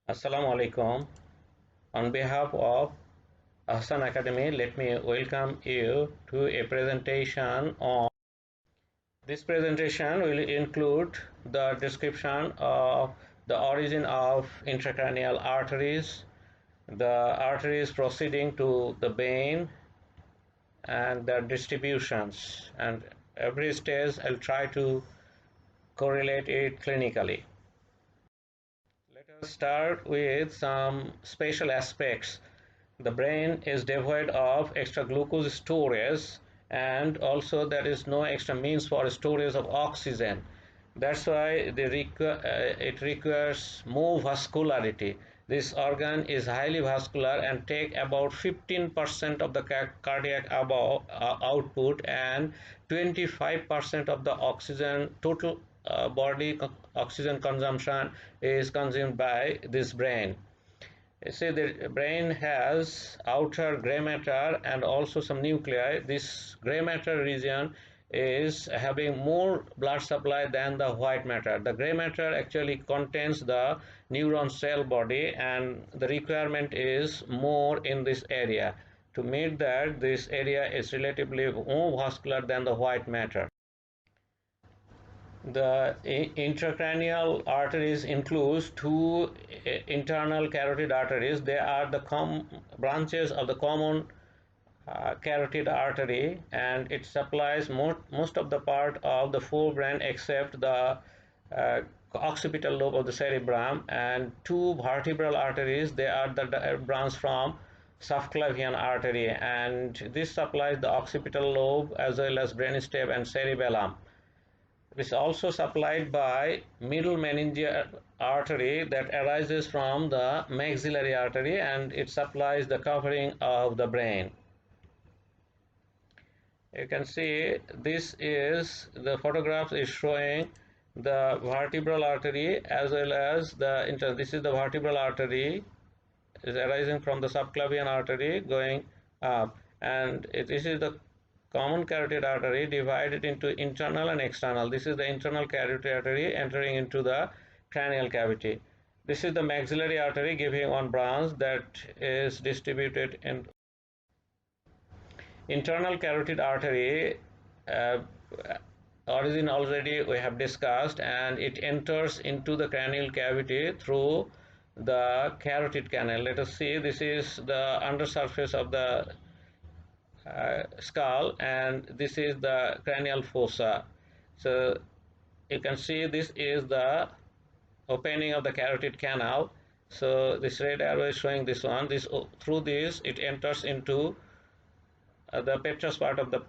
Assalamu alaikum. On behalf of Ahsan Academy, let me welcome you to a presentation on. This presentation will include the description of the origin of intracranial arteries, the arteries proceeding to the brain, and their distributions. And every stage I'll try to correlate it clinically. Let us start with some special aspects. The brain is devoid of extra glucose storage, and also there is no extra means for storage of oxygen. That's why it requires more vascularity. This organ is highly vascular and take about 15% of the cardiac output and 25% of the oxygen total body oxygen consumption is consumed by this brain. See, the brain has outer gray matter and also some nuclei. This gray matter region is having more blood supply than the white matter. The gray matter actually contains the neuron cell body, and the requirement is more in this area. To meet that, this area is relatively more vascular than the white matter. The intracranial arteries includes two internal carotid arteries. They are the branches of the common carotid artery, and it supplies most of the part of the forebrain except the occipital lobe of the cerebrum, and two vertebral arteries. They are the branch from subclavian artery, and this supplies the occipital lobe as well as brainstem and cerebellum. It is also supplied by middle meningeal artery that arises from the maxillary artery, and it supplies the covering of the brain. You can see this is the photograph is showing the vertebral artery as well as this is the vertebral artery is arising from the subclavian artery going up, and this is the common carotid artery divided into internal and external. This is the internal carotid artery entering into the cranial cavity. This is the maxillary artery giving one branch that is distributed in internal carotid artery. Origin already we have discussed, and it enters into the cranial cavity through the carotid canal. Let us see, this is the undersurface of the skull, and this is the cranial fossa. So you can see this is the opening of the carotid canal. So this red arrow is showing this one. Through this it enters into the petrous part of the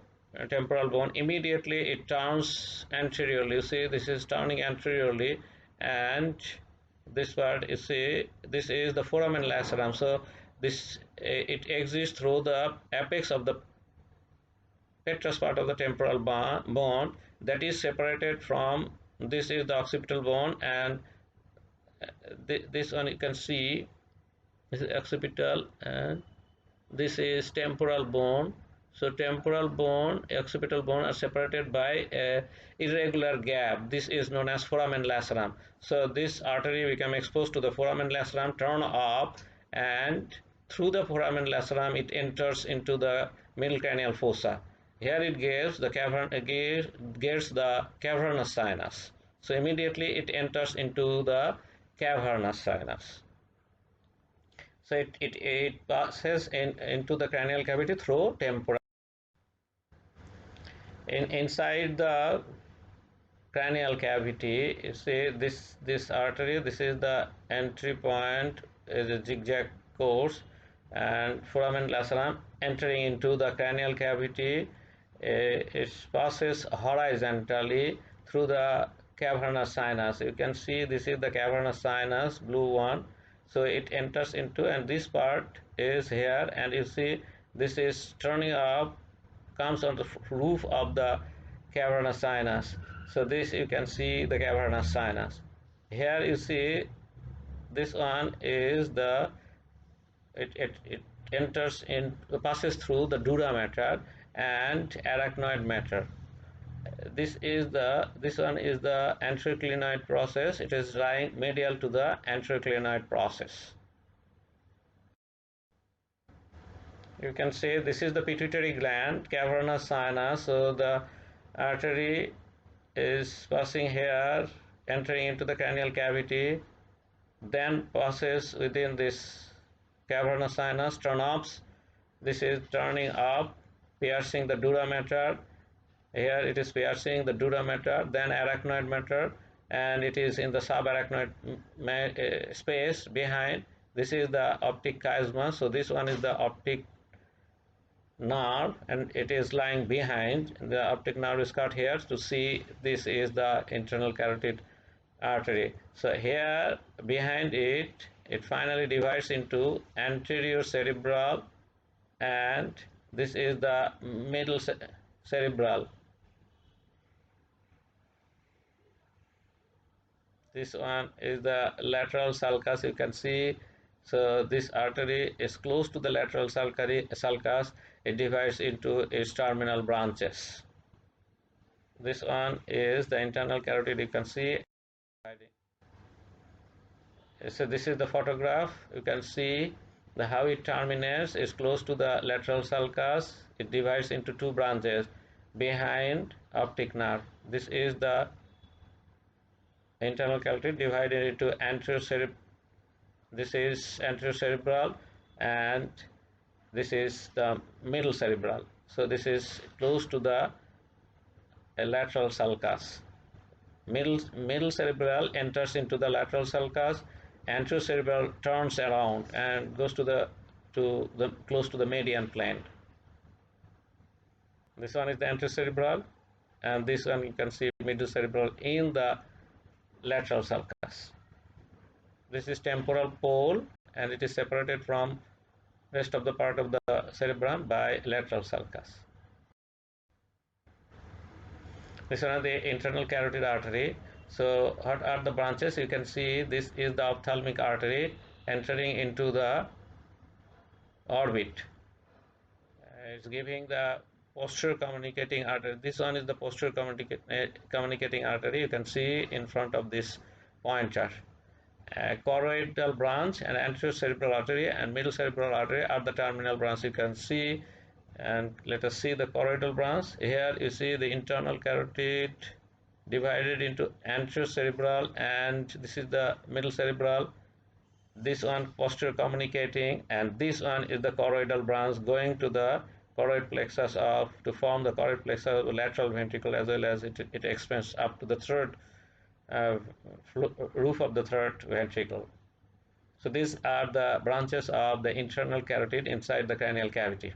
temporal bone. Immediately it turns anteriorly. You see, this is turning anteriorly, and this part, you see, this is the foramen lacerum. So this it exists through the apex of the petrous part of the temporal bone that is separated from, this is the occipital bone, and this one you can see, this is occipital, and this is temporal bone. So temporal bone, occipital bone are separated by a irregular gap. This is known as foramen lacerum. So this artery become exposed to the foramen lacerum, turn up, and through the foramen lacerum it enters into the middle cranial fossa. Here it gets the cavernous sinus. So immediately it enters into the cavernous sinus. So it passes into the cranial cavity through temporal. Inside the cranial cavity, you see this artery, this is the entry point, is a zigzag course, and foramen lacerum entering into the cranial cavity. It passes horizontally through the cavernous sinus. You can see this is the cavernous sinus, blue one. So it enters into, and this part is here, and you see this is turning up, comes on the roof of the cavernous sinus. So this you can see the cavernous sinus. Here you see this one is the it enters in, passes through the dura mater and arachnoid mater. this one is the anteroclinoid process. It is lying medial to the anteroclinoid process. You can say this is the pituitary gland, cavernous sinus. So the artery is passing here, entering into the cranial cavity, then passes within this cavernous sinus, turn ups. This is turning up, piercing the dura mater. Here it is piercing the dura mater, then arachnoid mater, and it is in the subarachnoid space behind. This is the optic chiasma. So this one is the optic nerve, and it is lying behind. The optic nerve is cut here to see this is the internal carotid artery. So here behind it, it finally divides into anterior cerebral, and this is the middle cerebral. This one is the lateral sulcus, you can see. So this artery is close to the lateral sulcus. It divides into its terminal branches. This one is the internal carotid, you can see. So this is the photograph. You can see how it terminates is close to the lateral sulcus. It divides into two branches behind optic nerve. This is the internal carotid divided into anterior this is anterior cerebral, and this is the middle cerebral. So this is close to the lateral sulcus. Middle cerebral enters into the lateral sulcus. Anterior cerebral turns around and goes to close to the median plane. This one is the anterior cerebral, and this one you can see middle cerebral in the lateral sulcus. This is temporal pole, and it is separated from rest of the part of the cerebrum by lateral sulcus. This one is the internal carotid artery. So what are the branches? You can see this is the ophthalmic artery entering into the orbit. It's giving the posterior communicating artery. This one is the posterior communicating artery. You can see in front of this pointer. Choroidal branch and anterior cerebral artery and middle cerebral artery are the terminal branch, you can see. And let us see the choroidal branch. Here you see the internal carotid divided into anterior cerebral, and this is the middle cerebral. This one posterior communicating, and this one is the choroidal branch going to the choroid plexus to form the choroid plexus of the lateral ventricle, as well as it expands up to the third roof of the third ventricle. So these are the branches of the internal carotid inside the cranial cavity.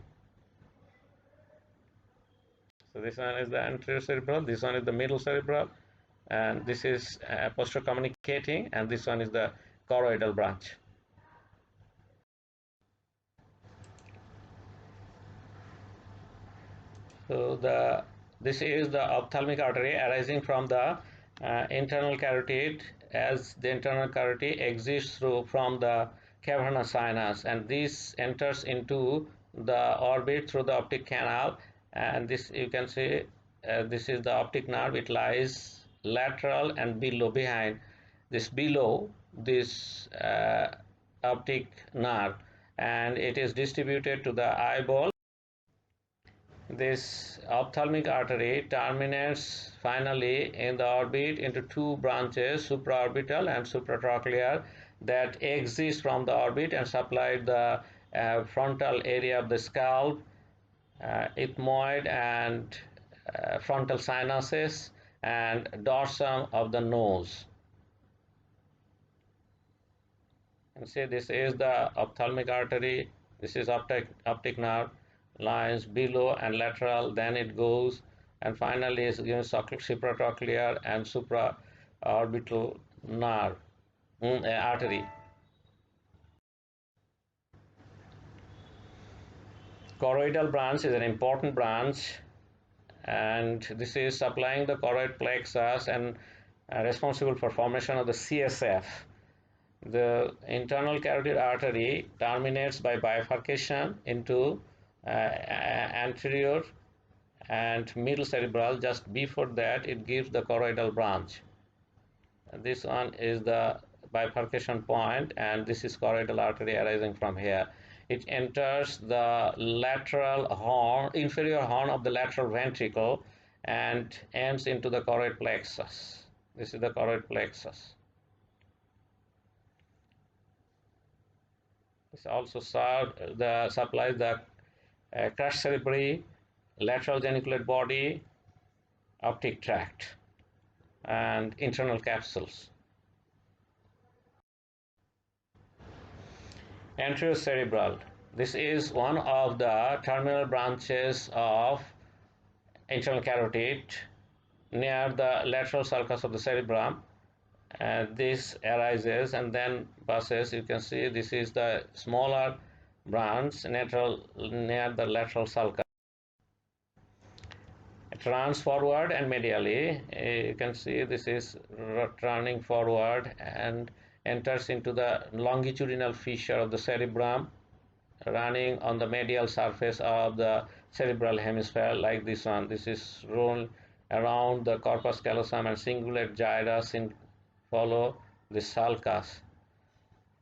So this one is the anterior cerebral, this one is the middle cerebral, and this is posterior communicating, and this one is the choroidal branch. So this is the ophthalmic artery arising from the internal carotid, as the internal carotid exists from the cavernous sinus, and this enters into the orbit through the optic canal. And this you can see this is the optic nerve. It lies lateral and below behind this optic nerve, and it is distributed to the eyeball. This ophthalmic artery terminates finally in the orbit into two branches, supraorbital and supratrochlear, that exist from the orbit and supply the frontal area of the scalp, ethmoid and frontal sinuses, and dorsum of the nose. And see, this is the ophthalmic artery. This is optic nerve, lines below and lateral, then it goes and finally is given supratrochlear and supraorbital nerve artery. Choroidal branch is an important branch, and this is supplying the choroid plexus and responsible for formation of the CSF. The internal carotid artery terminates by bifurcation into anterior and middle cerebral. Just before that, it gives the choroidal branch. This one is the bifurcation point, and this is choroidal artery arising from here. It enters the lateral horn, inferior horn of the lateral ventricle, and ends into the choroid plexus. This is the choroid plexus. This also supplies the crus cerebri, lateral geniculate body, optic tract, and internal capsules. Anterocerebral. This is one of the terminal branches of internal carotid near the lateral sulcus of the cerebrum. And this arises and then passes. You can see this is the smaller branch near the lateral sulcus. It runs forward and medially. You can see this is running forward and enters into the longitudinal fissure of the cerebrum, running on the medial surface of the cerebral hemisphere like this one. This is rolled around the corpus callosum and cingulate gyrus in follow the sulcus,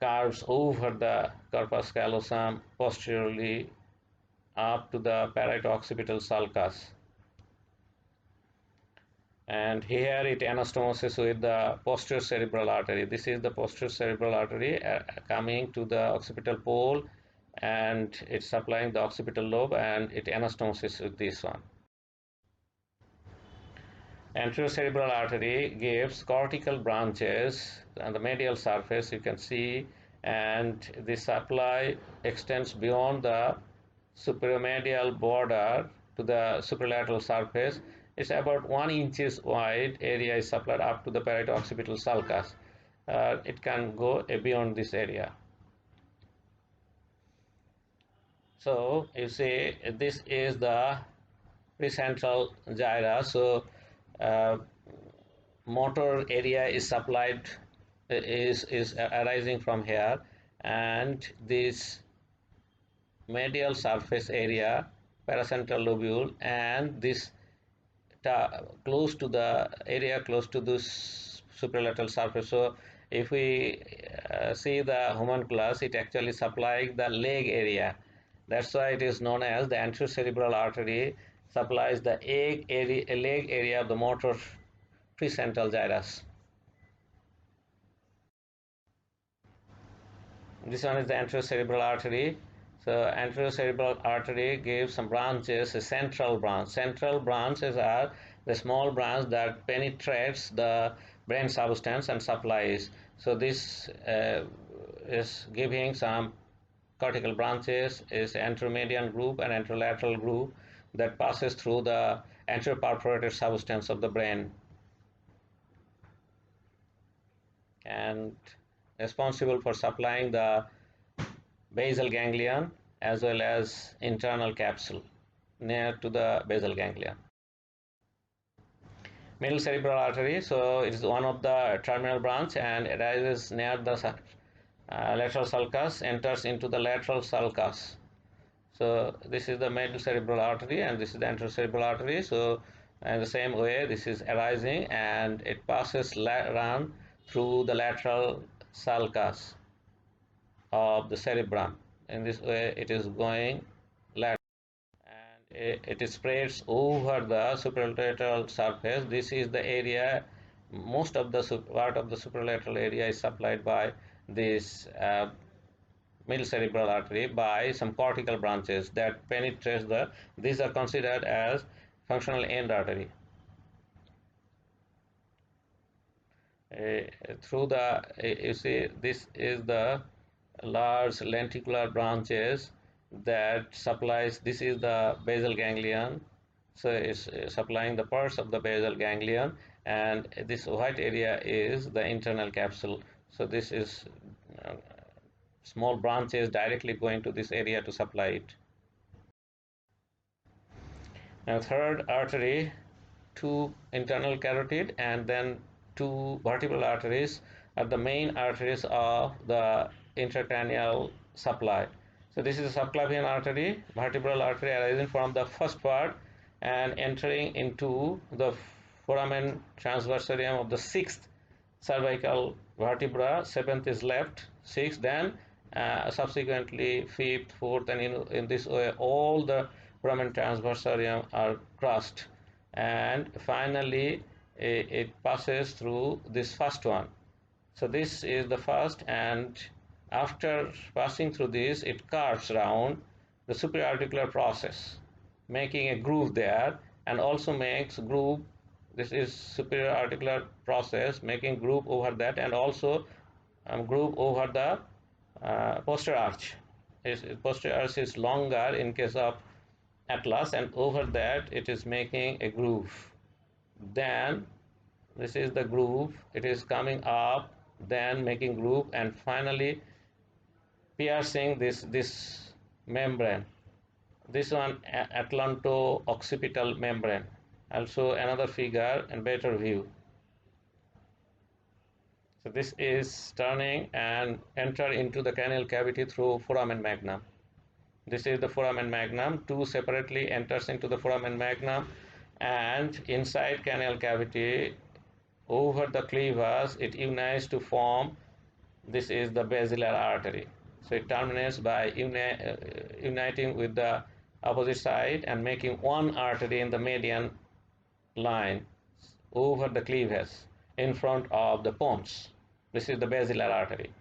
curves over the corpus callosum posteriorly up to the parieto-occipital sulcus. And here it anastomoses with the posterior cerebral artery. This is the posterior cerebral artery coming to the occipital pole, and it's supplying the occipital lobe, and it anastomoses with this one. Anterocerebral artery gives cortical branches on the medial surface, you can see, and the supply extends beyond the supromedial border to the superlateral surface. It's about 1 inch wide. Area is supplied up to the parieto-occipital sulcus. It can go beyond this area. So you see, this is the precentral gyrus. So motor area is supplied, is arising from here, and this medial surface area, paracentral lobule, and this close to the area close to this supralateral surface. So if we see the homunculus, it actually supplies the leg area. That's why it is known as the anterocerebral artery supplies the leg area of the motor precentral gyrus. This one is the anterocerebral artery. So anterocerebral artery gives some branches, a central branch. Central branches are the small branch that penetrates the brain substance and supplies. So this is giving some cortical branches, is anteromedian group and anterolateral group that passes through the anteroperforated substance of the brain and responsible for supplying the basal ganglion as well as internal capsule near to the basal ganglion. Middle cerebral artery, so it is one of the terminal branch and it arises near the lateral sulcus, enters into the lateral sulcus. So this is the middle cerebral artery and this is the anterocerebral artery. So in the same way, this is arising and it passes run through the lateral sulcus of the cerebrum. In this way, it is going lateral and it spreads over the supralateral surface. This is the area, most of the part of the supralateral area is supplied by this middle cerebral artery by some cortical branches that penetrates these are considered as functional end artery. Through the, you see, this is the large lenticular branches that supplies, this is the basal ganglion, so it's supplying the parts of the basal ganglion, and this white area is the internal capsule. So this is small branches directly going to this area to supply it. Now third artery, 2 internal carotid and then 2 vertebral arteries are the main arteries of the intracranial supply. So this is the subclavian artery, vertebral artery arising from the first part and entering into the foramen transversarium of the sixth cervical vertebra. Seventh is left, sixth, then subsequently fifth, fourth, and in this way all the foramen transversarium are crossed, and finally it passes through this first one. So this is the first, and after passing through this, it curves around the supraarticular process, making a groove there, and also makes groove. This is superior articular process, making groove over that, and also groove over the posterior arch. Posterior arch is longer in case of atlas, and over that it is making a groove. Then this is the groove, it is coming up, then making groove, and finally piercing this membrane. This one atlanto-occipital membrane. Also another figure and better view. So this is turning and enter into the cranial cavity through foramen magnum. This is the foramen magnum. Two separately enters into the foramen magnum, and inside cranial cavity over the clevus it unites to form. This is the basilar artery. So it terminates by uniting with the opposite side and making one artery in the median line over the cleavage in front of the pons. This is the basilar artery.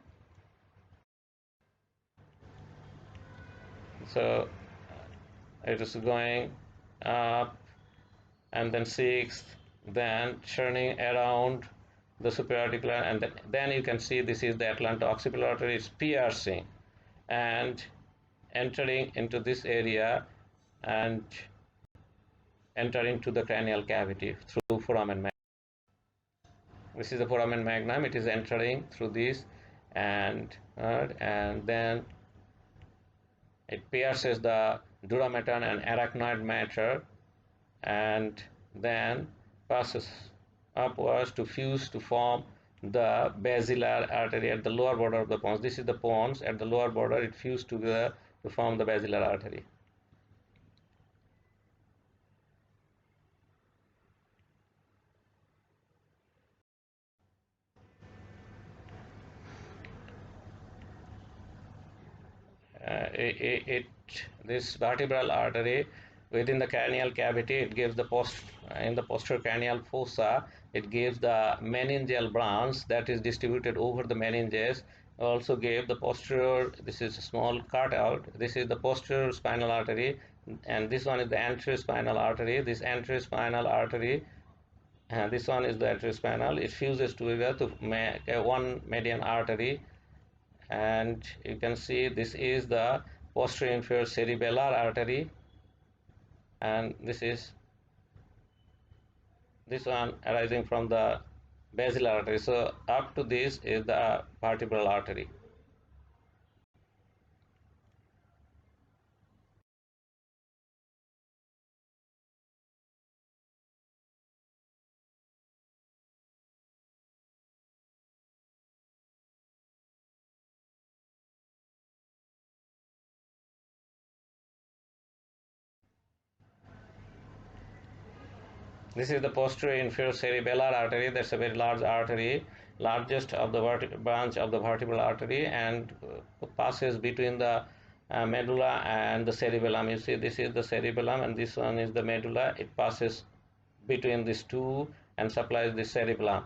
So it is going up, and then sixth, then turning around the supraarticular, and then you can see this is the atlanto-occipital artery. It's piercing and entering into this area and entering to the cranial cavity through foramen magnum. This is the foramen magnum. It is entering through this, and then it pierces the durameton and arachnoid matter, and then passes upwards to fuse to form the basilar artery at the lower border of the pons. This is the pons. At the lower border it fused together to form the basilar artery. This vertebral artery within the cranial cavity, it gives the in the posterior cranial fossa, it gives the meningeal branch that is distributed over the meninges. Also gave the posterior, this is a small cutout, this is the posterior spinal artery, and this one is the anterior spinal artery. This anterior spinal artery, and this one is the anterior spinal, it fuses together to make one median artery, and you can see this is the posterior inferior cerebellar artery, and this is this one arising from the basilar artery. So up to this is the vertebral artery. This is the posterior inferior cerebellar artery. That's a very large artery, largest of the branch of the vertebral artery, and passes between the medulla and the cerebellum. You see, this is the cerebellum and this one is the medulla. It passes between these two and supplies the cerebellum.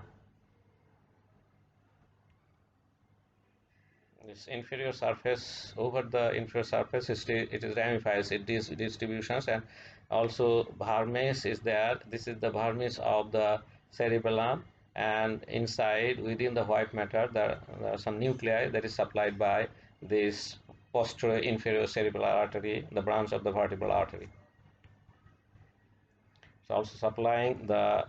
This inferior surface, over the inferior surface, it is ramifies, it is distributions, and also vermis is there. This is the vermis of the cerebellum, and inside within the white matter there are some nuclei that is supplied by this posterior inferior cerebellar artery, the branch of the vertebral artery. It's also supplying the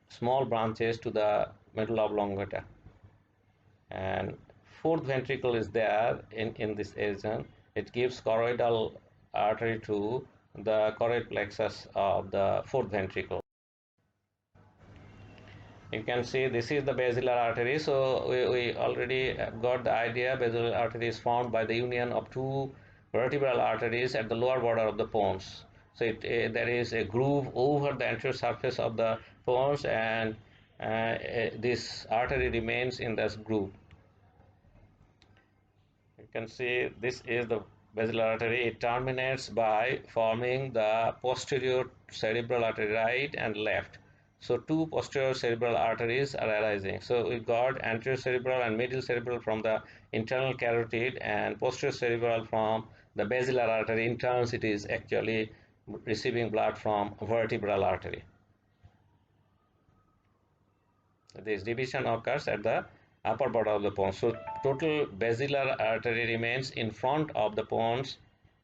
small branches to the medulla oblongata, and fourth ventricle is there in this region. It gives choroidal artery to the choroid plexus of the fourth ventricle. You can see this is the basilar artery. So we already got the idea. Basilar artery is formed by the union of two vertebral arteries at the lower border of the pons. So there is a groove over the anterior surface of the pons, and this artery remains in this groove. You can see this is the basilar artery. It terminates by forming the posterior cerebral artery, right and left. So two posterior cerebral arteries are arising. So we got anterior cerebral and medial cerebral from the internal carotid, and posterior cerebral from the basilar artery. In turns, it is actually receiving blood from vertebral artery. This division occurs at the upper border of the pons. So total basilar artery remains in front of the pons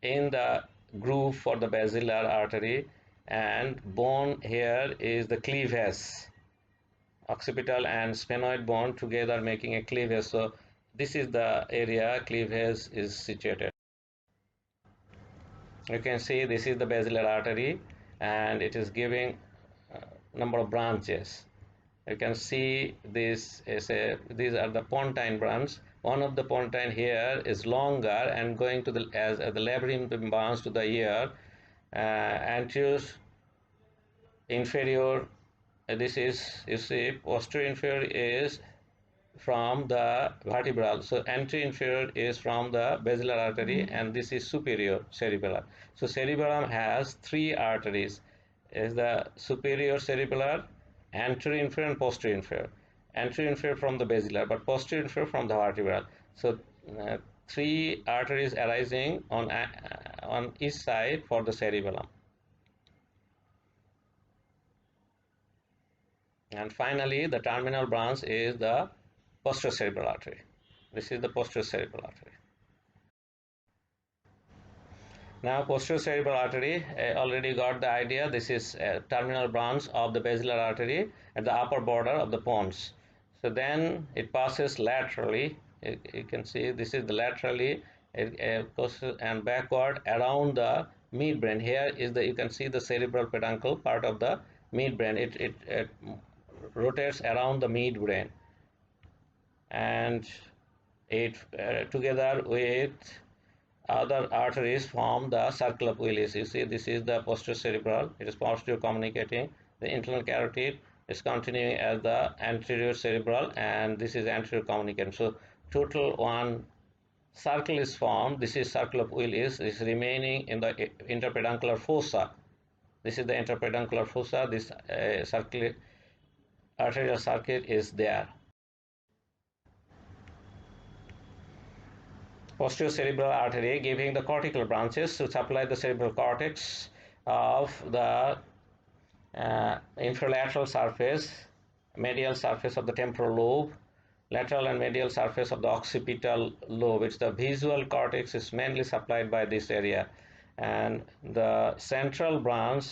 in the groove for the basilar artery, and bone here is the cleavage, occipital and sphenoid bone together making a cleavage. So this is the area cleavage is situated. You can see this is the basilar artery, and it is giving number of branches. You can see this is these are the pontine branches. One of the pontine here is longer and going to the as the labyrinth branch to the ear. Anterior inferior, this is, you see, posterior inferior is from the vertebral. So anterior inferior is from the basilar artery, and this is superior cerebellar. So cerebellum has three arteries: is the superior cerebellar, anterior inferior, and posterior inferior. Anterior inferior from the basilar, but posterior inferior from the vertebral. So three arteries arising on each side for the cerebellum. And finally, the terminal branch is the posterior cerebral artery. This is the posterior cerebral artery. Now, posterior cerebral artery, already got the idea. This is a terminal branch of the basilar artery at the upper border of the pons. So then it passes laterally. You can see this is the laterally, goes and backward around the midbrain. Here is the, you can see the cerebral peduncle part of the midbrain. It rotates around the midbrain, and it together with other arteries form the circle of Willis. You see, this is the posterior cerebral. It is posterior communicating. The internal carotid is continuing as the anterior cerebral, and this is anterior communicating. So total one circle is formed. This is circle of Willis. Is remaining in the interpeduncular fossa. This is the interpeduncular fossa. This arterial circuit is there. Posterior cerebral artery giving the cortical branches to supply the cerebral cortex of the infralateral surface, medial surface of the temporal lobe, lateral and medial surface of the occipital lobe. It's the visual cortex is mainly supplied by this area, and the central branch,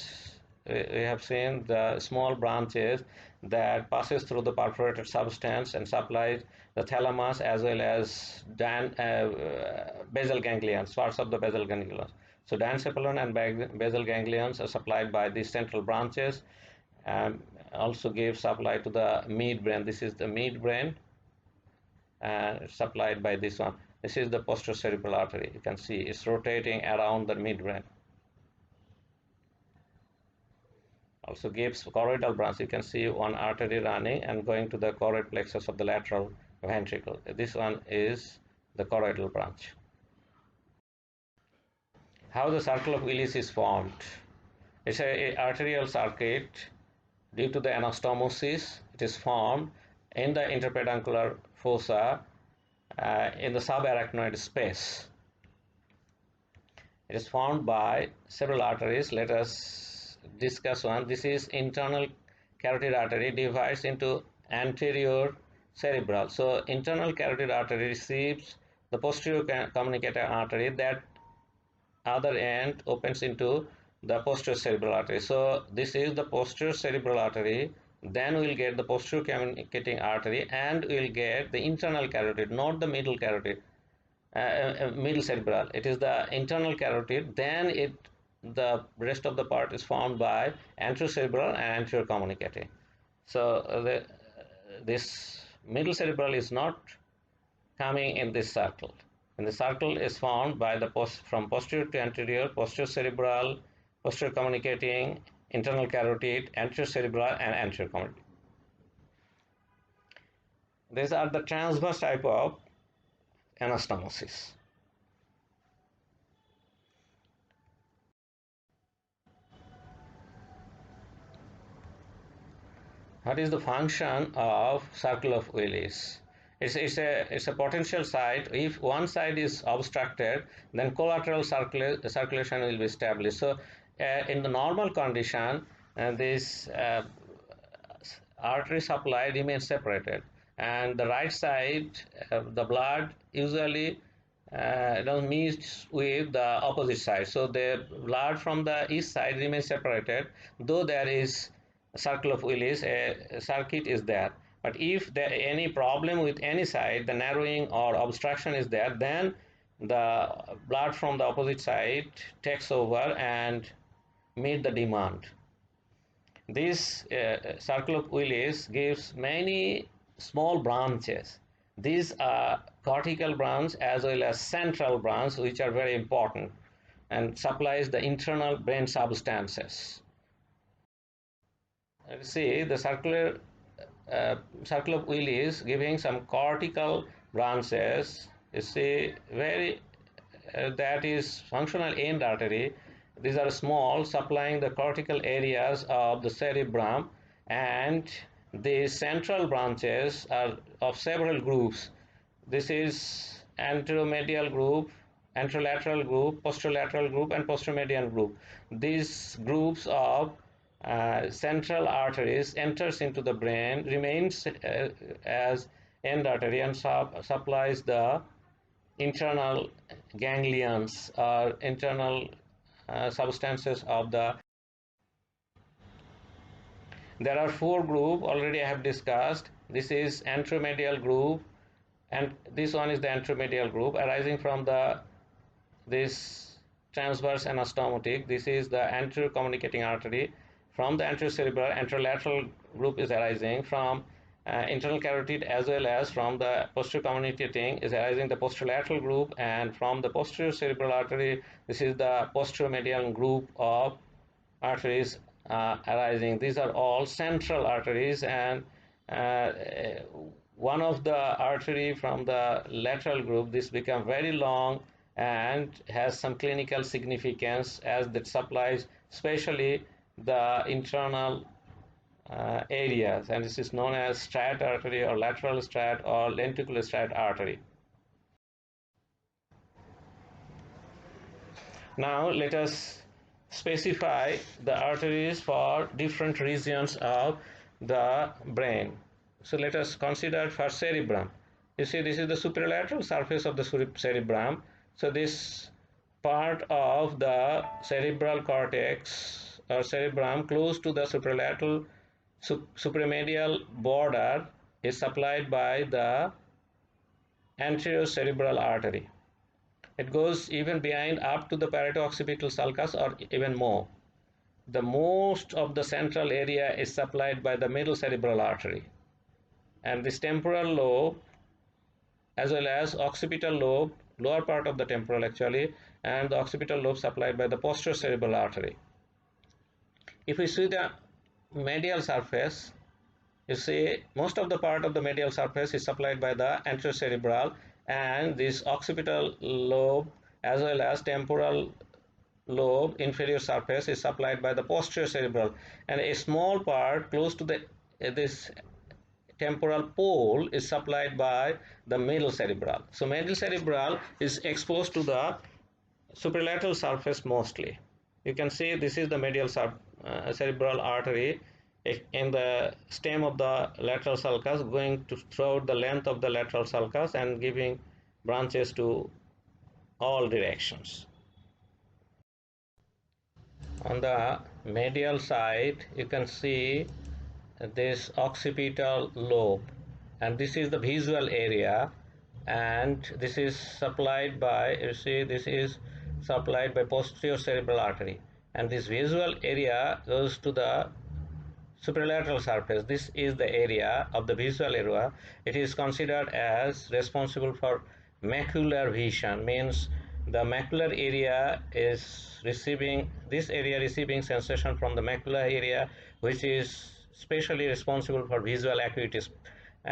we have seen the small branches that passes through the perforated substance and supplies the thalamus as well as basal ganglions, parts of the basal ganglions. So diencephalon and basal ganglions are supplied by these central branches, and also give supply to the midbrain. This is the midbrain, and supplied by this one. This is the posterior cerebral artery. You can see it's rotating around the midbrain. Also gives choroidal branch. You can see one artery running and going to the choroid plexus of the lateral ventricle. This one is the choroidal branch. How the circle of Willis is formed? It's a arterial circuit. Due to the anastomosis, it is formed in the interpeduncular fossa in the subarachnoid space. It is formed by several arteries. Let us discuss one. This is internal carotid artery, divides into anterior cerebral. So internal carotid artery receives the posterior communicator artery. That other end opens into the posterior cerebral artery. So this is the posterior cerebral artery. Then we'll get the posterior communicating artery, and we'll get the internal carotid, not the middle carotid, middle cerebral. It is the internal carotid. Then the rest of the part is formed by anterior cerebral and anterior communicating. So this middle cerebral is not coming in this circle. And the circle is formed by the from posterior to anterior, posterior cerebral, posterior communicating, internal carotid, anterior cerebral, and anterior communicating. These are the transverse type of anastomosis. What is the function of circle of Willis? It's a potential site. If one side is obstructed, then collateral circulation will be established. So, in the normal condition, this artery supply remains separated, and the right side, the blood usually meets with the opposite side. So the blood from the east side remains separated, though there is a circle of Willis, a circuit is there. But if there any problem with any side, the narrowing or obstruction is there, then the blood from the opposite side takes over and meet the demand. This circle of Willis gives many small branches. These are cortical branch as well as central branch, which are very important and supplies the internal brain substances. See the circle of Willis giving some cortical branches. You see very that is functional end artery. These are small, supplying the cortical areas of the cerebrum, and the central branches are of several groups. This is anteromedial group, anterolateral group, posterolateral group, and posteromedian group. These groups of central arteries enters into the brain, remains as end artery, and supplies the internal ganglions or internal substances of the. There are four groups already I have discussed. This is anteromedial group, and this one is the anteromedial group arising from this transverse anastomotic. This is the anterior communicating artery. From the anterior cerebral, anterolateral group is arising from internal carotid, as well as from the posterior communicating is arising the posterolateral group, and from the posterior cerebral artery, this is the posteromedial group of arteries arising. These are all central arteries, and one of the artery from the lateral group, this become very long and has some clinical significance as that supplies especially the internal areas, and this is known as striate artery or lateral striate or lenticular striate artery. Now let us specify the arteries for different regions of the brain. So let us consider for cerebrum. You see, this is the superolateral surface of the cerebrum. So this part of the cerebral cortex or cerebrum close to the superolateral supremedial border is supplied by the anterior cerebral artery. It goes even behind up to the parieto-occipital sulcus or even more. The most of the central area is supplied by the middle cerebral artery, and this temporal lobe as well as occipital lobe, lower part of the temporal actually, and the occipital lobe supplied by the posterior cerebral artery. If we see the medial surface, you see most of the part of the medial surface is supplied by the anterior cerebral, and this occipital lobe as well as temporal lobe inferior surface is supplied by the posterior cerebral, and a small part close to this temporal pole is supplied by the middle cerebral. So middle cerebral is exposed to the superlateral surface mostly. You can see this is the medial cerebral artery in the stem of the lateral sulcus, going throughout the length of the lateral sulcus and giving branches to all directions. On the medial side, you can see this occipital lobe, and this is the visual area, and this is supplied by, you see, this is supplied by posterior cerebral artery, and this visual area goes to the superlateral surface. This is the area of the visual area. It is considered as responsible for macular vision, means the macular area is receiving, this area receiving sensation from the macular area, which is specially responsible for visual acuity,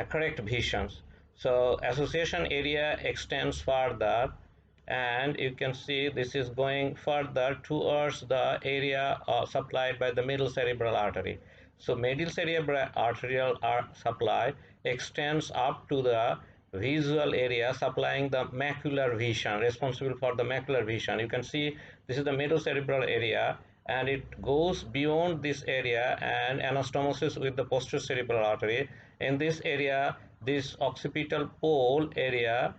correct visions. So association area extends further, and you can see this is going further towards the area supplied by the middle cerebral artery. So middle cerebral arterial supply extends up to the visual area supplying the macular vision, responsible for the macular vision. You can see this is the middle cerebral area, and it goes beyond this area and anastomosis with the posterior cerebral artery. In this area, this occipital pole area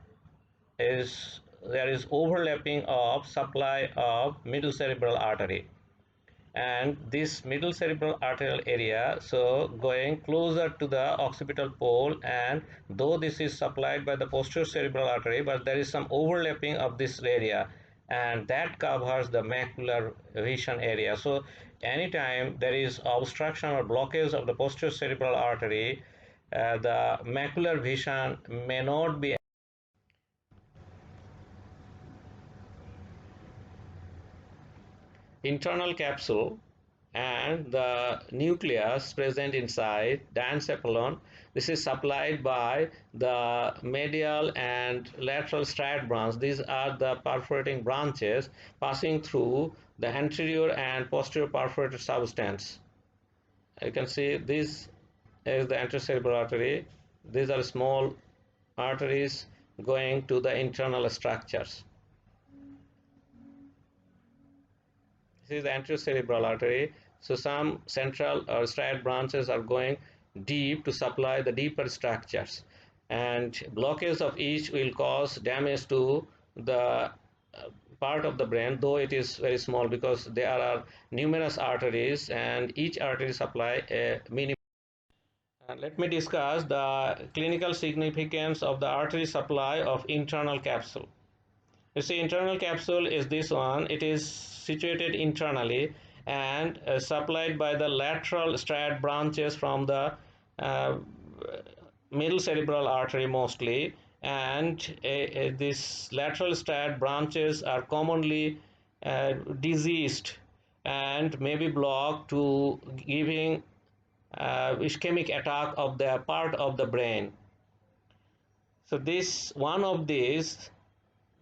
is, there is overlapping of supply of middle cerebral artery, and this middle cerebral arterial area, so going closer to the occipital pole, and though this is supplied by the posterior cerebral artery, but there is some overlapping of this area, and that covers the macular vision area. So anytime there is obstruction or blockage of the posterior cerebral artery, the macular vision may not be. Internal capsule and the nucleus present inside diencephalon. This is supplied by the medial and lateral striate branch. These are the perforating branches passing through the anterior and posterior perforated substance. You can see this is the anterior cerebral artery. These are small arteries going to the internal structures. This is the anterior cerebral artery. So some central or striate branches are going deep to supply the deeper structures, and blockage of each will cause damage to the part of the brain, though it is very small because there are numerous arteries and each artery supply a minimum. Let me discuss the clinical significance of the artery supply of internal capsule. You see, internal capsule is this one. It is situated internally and supplied by the lateral striate branches from the uh, middle cerebral artery mostly, and these lateral striate branches are commonly diseased and may be blocked to giving ischemic attack of the part of the brain. So this one of these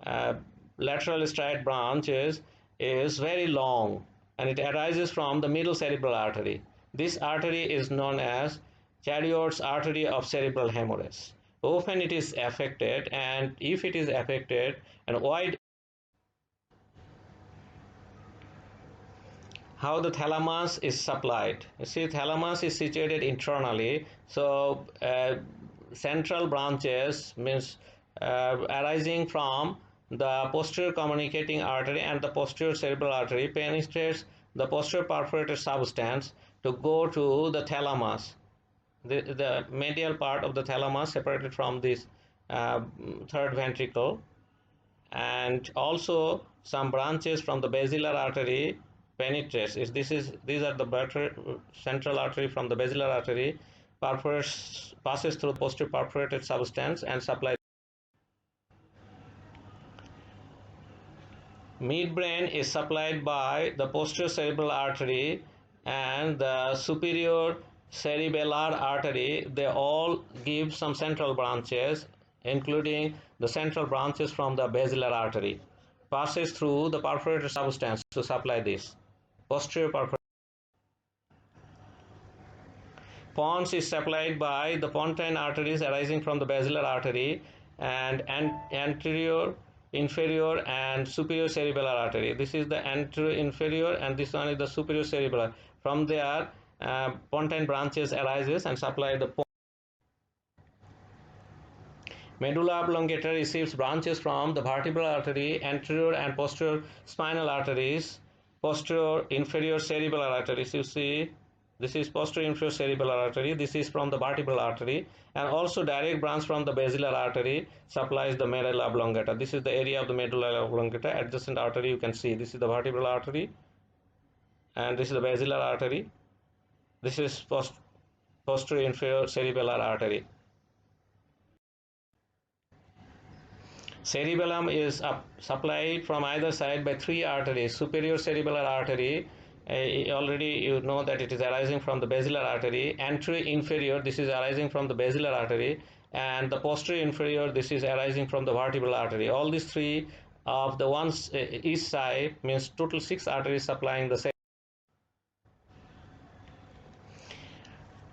uh, lateral striate branches is very long, and it arises from the middle cerebral artery. This artery is known as Chariot's artery of cerebral hemorrhage. Often it is affected, and if it is affected and wide, how the thalamus is supplied. You see, thalamus is situated internally, so central branches means arising from the posterior communicating artery and the posterior cerebral artery penetrates the posterior perforated substance to go to the thalamus, the medial part of the thalamus separated from this third ventricle, and also some branches from the basilar artery penetrates. These are the central artery from the basilar artery passes through posterior perforated substance and supplies. Midbrain is supplied by the posterior cerebral artery and the superior cerebellar artery. They all give some central branches, including the central branches from the basilar artery. Passes through the perforated substance to supply this. Posterior perforated. Pons is supplied by the pontine arteries arising from the basilar artery and anterior, inferior and superior cerebellar artery. This is the anterior inferior and this one is the superior cerebellar. From there pontine branches arises and supply the medulla oblongata receives branches from the vertebral artery, anterior and posterior spinal arteries, posterior inferior cerebellar arteries. You see, this is posterior inferior cerebellar artery. This is from the vertebral artery, and also direct branch from the basilar artery supplies the medulla oblongata. This is the area of the medulla oblongata. Adjacent artery you can see. This is the vertebral artery, and this is the basilar artery. This is posterior inferior cerebellar artery. Cerebellum is supplied from either side by three arteries. Superior cerebellar artery, already you know that it is arising from the basilar artery. Anterior inferior, this is arising from the basilar artery, and the posterior inferior, this is arising from the vertebral artery. All these three of the ones each side means total 6 arteries supplying the same.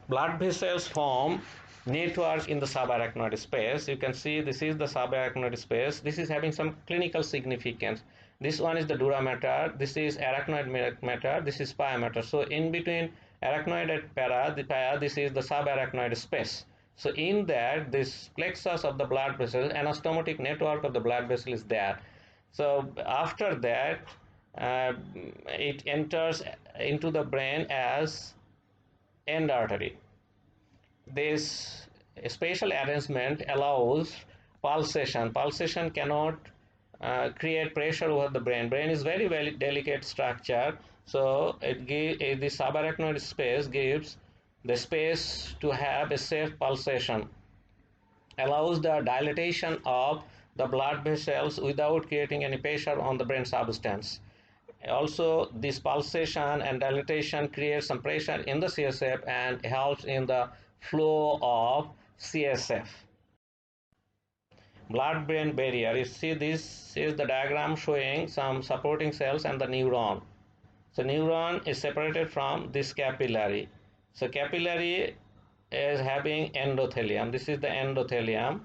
Blood vessels form network in the subarachnoid space. You can see this is the subarachnoid space. This is having some clinical significance. This one is the dura mater, this is arachnoid mater, this is pia mater. So in between arachnoid and pia, this is the subarachnoid space. So in that, this plexus of the blood vessel, anastomotic network of the blood vessel is there. So after that, it enters into the brain as end artery. This spatial arrangement allows pulsation. Pulsation cannot create pressure over the brain. Brain is very, very delicate structure, so the subarachnoid space gives the space to have a safe pulsation, allows the dilatation of the blood vessels without creating any pressure on the brain substance. Also, this pulsation and dilatation creates some pressure in the CSF and helps in the flow of CSF. Blood-brain barrier. You see, this is the diagram showing some supporting cells and the neuron. So neuron is separated from this capillary. So capillary is having endothelium. This is the endothelium,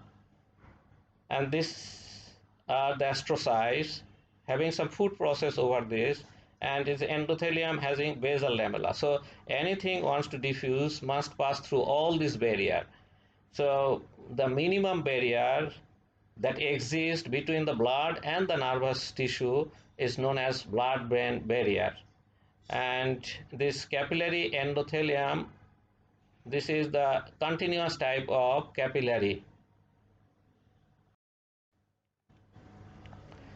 and this are the astrocytes having some food process over this, and its endothelium having basal lamella. So anything wants to diffuse must pass through all this barrier. So the minimum barrier that exists between the blood and the nervous tissue is known as blood-brain barrier. And this capillary endothelium, this is the continuous type of capillary.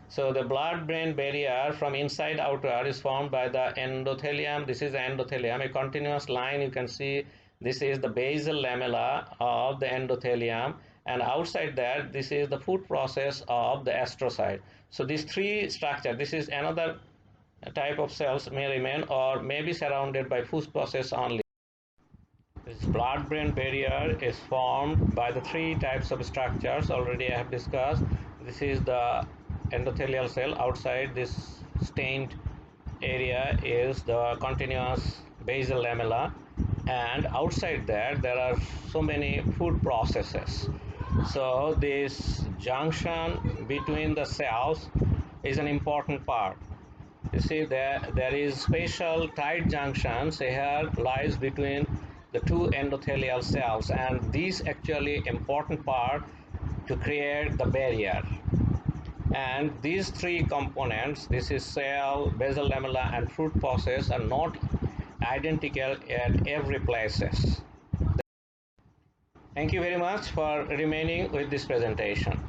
So the blood-brain barrier from inside outer is formed by the endothelium. This is the endothelium, a continuous line. You can see this is the basal lamella of the endothelium, and outside that this is the food process of the astrocyte. So these three structures, this is another type of cells may remain or may be surrounded by food process only. This blood-brain barrier is formed by the three types of structures already I have discussed. This is the endothelial cell. Outside this stained area is the continuous basal lamella, and outside that there are so many food processes. So this junction between the cells is an important part. You see there is spatial tight junctions here lies between the two endothelial cells, and these actually important part to create the barrier. And these three components, this is cell, basal lamella and fruit process, are not identical at every places. Thank you very much for remaining with this presentation.